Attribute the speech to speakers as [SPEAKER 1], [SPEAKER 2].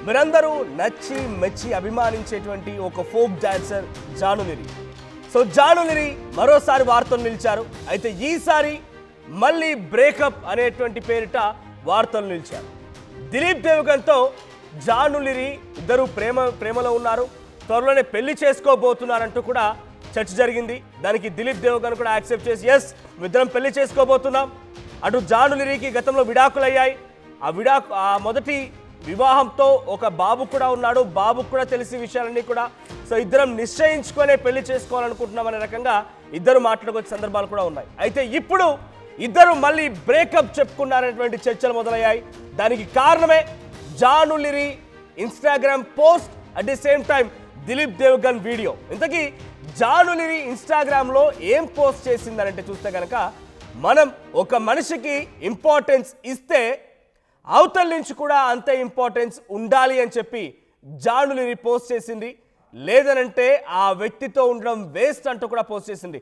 [SPEAKER 1] మీరందరూ నచ్చి మెచ్చి అభిమానించేటువంటి ఒక ఫోక్ డాన్సర్ జానులిరి. సో జానులిరి మరోసారి వార్తలు నిలిచారు. అయితే ఈసారి మళ్ళీ బ్రేకప్ అనేటువంటి పేరిట వార్తలు నిలిచారు. దిలీప్ దేవగన్తో జానులిరి ఇద్దరు ప్రేమలో ఉన్నారు, త్వరలోనే పెళ్లి చేసుకోబోతున్నారంటూ కూడా చర్చ జరిగింది. దానికి దిలీప్ దేవగన్ కూడా యాక్సెప్ట్ చేసి ఎస్ ఇద్దరం పెళ్లి చేసుకోబోతున్నాం. అటు జానులిరికి గతంలో విడాకులయ్యాయి. ఆ మొదటి వివాహంతో ఒక బాబు కూడా ఉన్నాడు. బాబుకు కూడా తెలిసి విషయాలన్నీ కూడా సో ఇద్దరం నిశ్చయించుకునే పెళ్లి చేసుకోవాలనుకుంటున్నాం అనే రకంగా ఇద్దరు మాట్లాడుకునే సందర్భాలు కూడా ఉన్నాయి. అయితే ఇప్పుడు ఇద్దరు మళ్ళీ బ్రేకప్ చెప్పుకున్నారనేటువంటి చర్చలు మొదలయ్యాయి. దానికి కారణమే Janulyri Instagram post, at the same time Dileep Devgan video. ఇంతకీ జానులిరి ఇన్స్టాగ్రామ్లో ఏం పోస్ట్ చేసిందనంటే చూస్తే కనుక, మనం ఒక మనిషికి ఇంపార్టెన్స్ ఇస్తే అవతల నుంచి కూడా అంతే ఇంపార్టెన్స్ ఉండాలి అని చెప్పి జానులిరి పోస్ట్ చేసింది. లేదనంటే ఆ వ్యక్తితో ఉండడం వేస్ట్ అంటూ కూడా పోస్ట్ చేసింది.